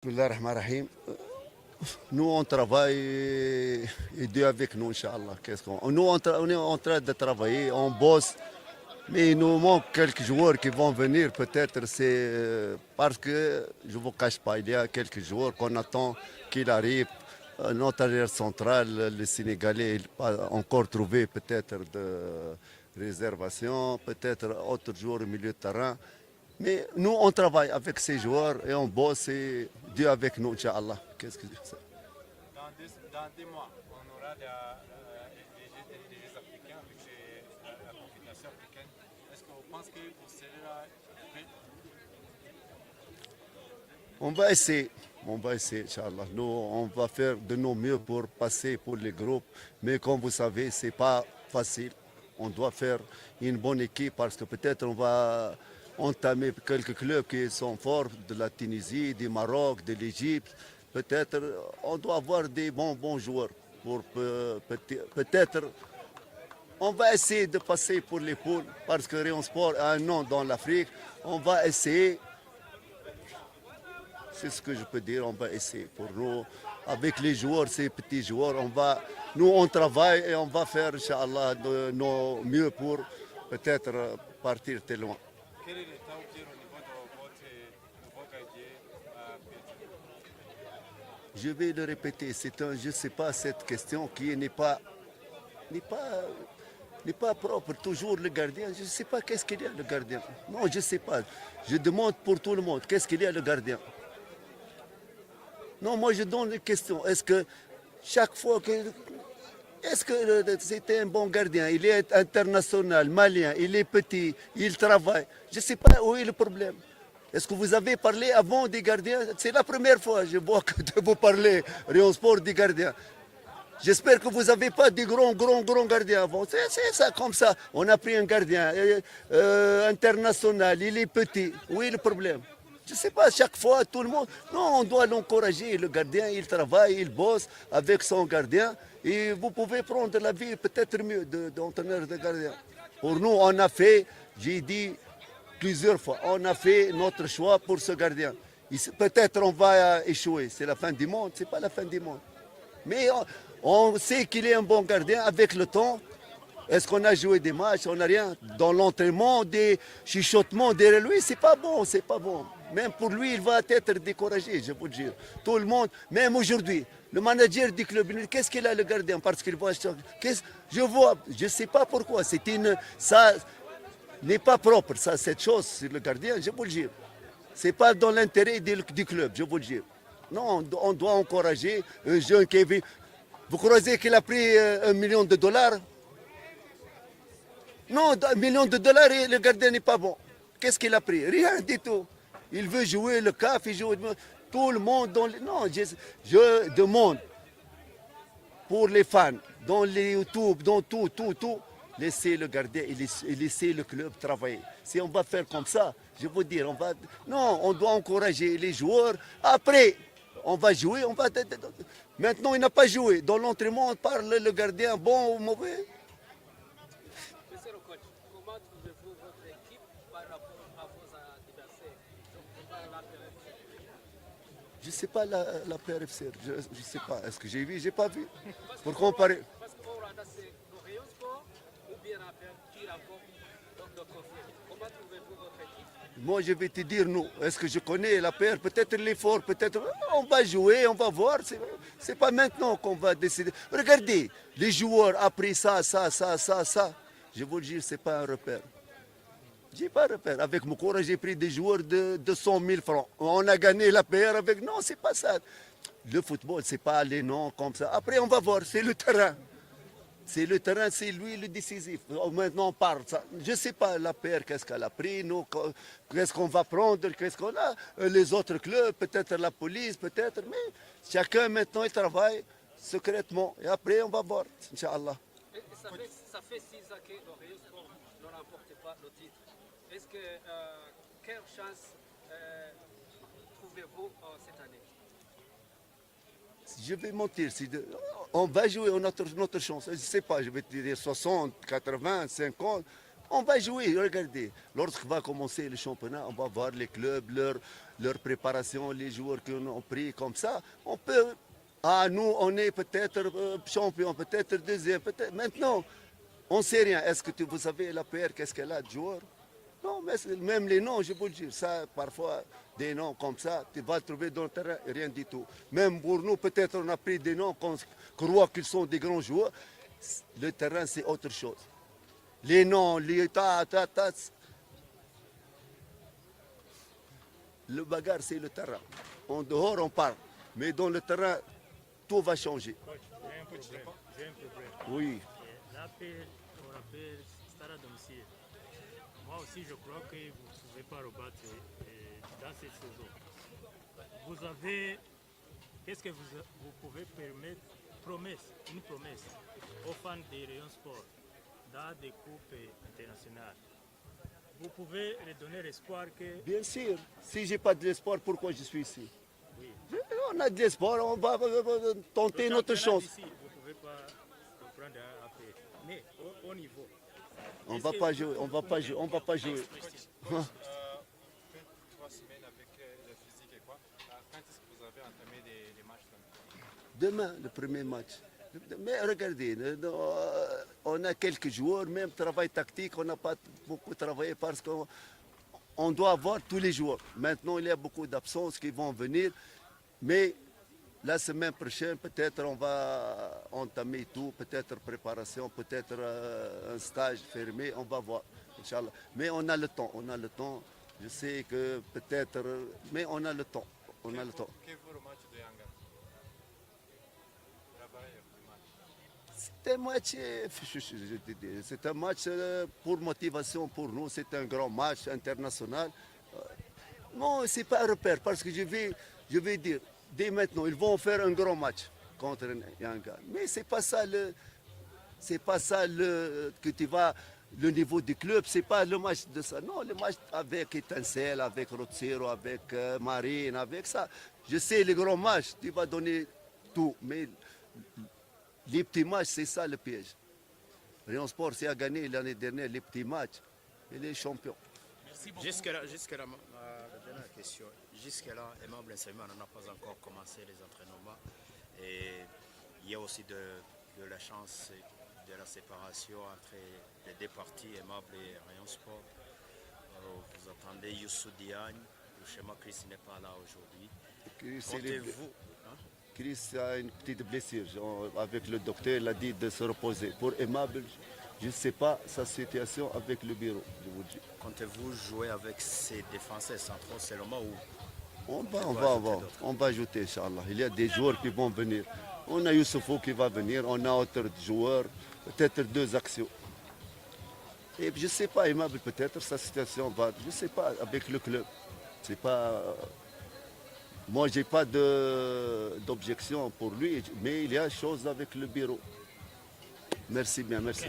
Bismillah ar-Rahman ar-Rahim. Nous, on travaille et Dieu avec nous, Inch'Allah. Nous, on est en train de travailler, on bosse, mais il nous manque quelques joueurs qui vont venir. Peut-être c'est parce que, je ne vous cache pas, il y a quelques joueurs qu'on attend qu'il arrive. Notre arrière central, le Sénégalais, il n'a pas encore trouvé peut-être de réservation, peut-être autre joueur au milieu de terrain. Mais nous, on travaille avec ces joueurs et on bosse et Dieu avec nous, Inch'Allah. Qu'est-ce que c'est? Dans 2 mois, on aura les Jeux africains avec la Confédération africaine. Est-ce que vous pensez que vous serez là prêt? On va essayer. On va essayer, Inch'Allah. Nous, on va faire de nos mieux pour passer pour les groupes. Mais comme vous savez, ce n'est pas facile. On doit faire une bonne équipe parce que peut-être on va entamer quelques clubs qui sont forts de la Tunisie, du Maroc, de l'Égypte. Peut-être on doit avoir des bons joueurs. Peut-être on va essayer de passer pour les poules parce que Rayon Sport a un nom dans l'Afrique. On va essayer. C'est ce que je peux dire, on va essayer. Pour nous, avec les joueurs, ces petits joueurs, nous on travaille et on va faire, Inch'Allah, de nos mieux pour peut-être partir très loin. Quel est l'état actuel au niveau de votre gardien Je vais le répéter, je ne sais pas, cette question qui n'est pas, n'est pas propre. Toujours le gardien, je ne sais pas qu'est-ce qu'il y a le gardien. Non, je ne sais pas. Je demande pour tout le monde, qu'est-ce qu'il y a le gardien? Non, moi je donne une question. Est-ce que chaque fois que. Est-ce que c'était un bon gardien? Il est international, malien, il est petit, il travaille. Je ne sais pas où est le problème. Est-ce que vous avez parlé avant des gardiens? C'est la première fois que je vois que de vous parler, Rayon Sport, des gardiens. J'espère que vous n'avez pas des grands gardiens avant. C'est ça, comme ça. On a pris un gardien international, il est petit. Où est le problème? Je ne sais pas, chaque fois, tout le monde. Non, on doit l'encourager. Le gardien, il travaille, il bosse avec son gardien. Et vous pouvez prendre la vie peut-être mieux d'entraîneur de gardien. Pour nous, on a fait, j'ai dit plusieurs fois, on a fait notre choix pour ce gardien. Peut-être on va échouer. C'est la fin du monde, c'est pas la fin du monde. Mais on sait qu'il est un bon gardien avec le temps. Est-ce qu'on a joué des matchs? On n'a rien. Dans l'entraînement, des chuchotements derrière lui, c'est pas bon, c'est pas bon. Même pour lui, il va être découragé, je vous le dis. Tout le monde, même aujourd'hui, le manager du club, qu'est-ce qu'il a le gardien? Parce qu'il voit. Je vois, je ne sais pas pourquoi. Ça n'est pas propre, ça, cette chose sur le gardien, je vous le dis. C'est pas dans l'intérêt du club, je vous le dis. Non, on doit encourager un jeune qui vit. Vous croyez qu'il a pris $1 million? Non, $1 million et le gardien n'est pas bon. Qu'est-ce qu'il a pris? Rien du tout. Il veut jouer le CAF, il joue tout le monde. Non, je demande pour les fans, dans les YouTube, dans tout, laissez le gardien et laissez le club travailler. Si on va faire comme ça, je veux dire, non, on doit encourager les joueurs. Après, on va jouer, Maintenant, il n'a pas joué. Dans l'entraînement, on parle le gardien bon ou mauvais. Monsieur le coach, comment trouvez-vous votre équipe par rapport à vos adversaires? Je ne sais pas la PRFC, je ne sais pas. Est-ce que j'ai vu? Je n'ai pas vu. Pour comparer. Parce que pour c'est le Rayon Sport ou bien la paire qui rapporte donc de conflit. Comment trouvez-vous votre équipe? Moi, je vais te dire, nous, est-ce que je connais la paire? Peut-être l'effort, peut-être. On va jouer, on va voir. C'est pas maintenant qu'on va décider. Regardez, les joueurs, après ça. Je vous le dis, ce n'est pas un repère. J'ai pas de repère. Avec mon courage, j'ai pris des joueurs de 200 000 francs. On a gagné la PR avec. Non, c'est pas ça. Le football, c'est pas les noms comme ça. Après, on va voir. C'est le terrain. C'est le terrain, c'est lui le décisif. Maintenant, on parle. Je ne sais pas la PR, qu'est-ce qu'elle a pris, nous, qu'est-ce qu'on va prendre, qu'est-ce qu'on a. Les autres clubs, peut-être la police, peut-être. Mais chacun, maintenant, il travaille secrètement. Et après, on va voir, Inch'Allah. Ça fait 6 ans que le Rayon Sport ne remporte pas le titre. Est-ce que, quelle chance trouvez-vous cette année? Je vais mentir. On va jouer notre chance. Je ne sais pas, je vais te dire 60, 80, 50. On va jouer, regardez. Lorsqu'on va commencer le championnat, on va voir les clubs, leur préparation, les joueurs qu'on a pris comme ça. On peut. Ah, nous, on est peut-être champion, peut-être deuxième, peut-être. Maintenant, on ne sait rien. Est-ce que vous savez la PR, qu'est-ce qu'elle a de joueurs? Non, mais même les noms, je peux le dire, ça, parfois, des noms comme ça, tu vas le trouver dans le terrain, rien du tout. Même pour nous, peut-être on a pris des noms qu'on croit qu'ils sont des grands joueurs. Le terrain, c'est autre chose. Les noms, les le bagarre, c'est le terrain. En dehors, on parle. Mais dans le terrain, tout va changer. J'ai un problème. Oui. L'appel, on rappelle Stade à domicile. Moi aussi, je crois que vous ne pouvez pas rebattre dans cette saison. Vous avez, qu'est-ce que vous pouvez permettre, une promesse aux fans des rayons sport dans des coupes internationales. Vous pouvez leur donner l'espoir que... Bien sûr. Si je n'ai pas de l'espoir, pourquoi je suis ici? Oui. On a de l'espoir, on va tenter Le notre championnat chance. d'ici, vous ne pouvez pas reprendre à faire. Mais au niveau... On ne va pas jouer, on va pas jouer, on va pas jouer. Fait 3 semaines avec le physique et quoi. Quand est-ce que vous avez entamé des matchs Demain, le premier match. Mais regardez, on a quelques joueurs, même travail tactique, on n'a pas beaucoup travaillé parce qu'on doit avoir tous les joueurs. Maintenant, il y a beaucoup d'absences qui vont venir, mais la semaine prochaine, peut-être on va entamer tout, peut-être préparation, peut-être un stage fermé, on va voir, Inch'Allah. Mais on a le temps, on a le temps. Je sais que peut-être, mais on a le temps, on a le temps. Quel vaut le match de Yanga? C'est un match pour motivation pour nous, c'est un grand match international. Non, ce n'est pas un repère parce que je vais dire, dès maintenant, ils vont faire un grand match contre Yanga. Mais ce n'est pas ça, que tu vas, le niveau du club, ce n'est pas le match de ça. Non, le match avec Étincelle, avec Rotsero, avec Marine, avec ça. Je sais, les grands matchs, tu vas donner tout. Mais les petits matchs, c'est ça le piège. Rayon Sport, s'il a gagné l'année dernière les petits matchs, il est champion. Jusque-là, la dernière question. Jusque-là, Aimable Nsema n'en a pas encore commencé les entraînements. Et il y a aussi de la chance de la séparation entre les deux parties, Aimable et Rayon Sport. Vous attendez Youssou Diagne, le schéma Chris n'est pas là aujourd'hui. Comptez-vous Chris a une petite blessure. Avec le docteur, il a dit de se reposer. Pour Aimable, je ne sais pas sa situation avec le bureau, je vous dis. Comptez-vous jouer avec ces défenseurs centraux seulement ou On va ajouter, Inch'Allah. Il y a des joueurs qui vont venir. On a Youssoufou qui va venir, on a autres joueurs, peut-être 2 actions. Et je ne sais pas, Aimable, peut-être sa situation va. Je ne sais pas, avec le club. C'est pas. Moi, je n'ai pas d'objection pour lui, mais il y a chose avec le bureau. Merci bien, merci.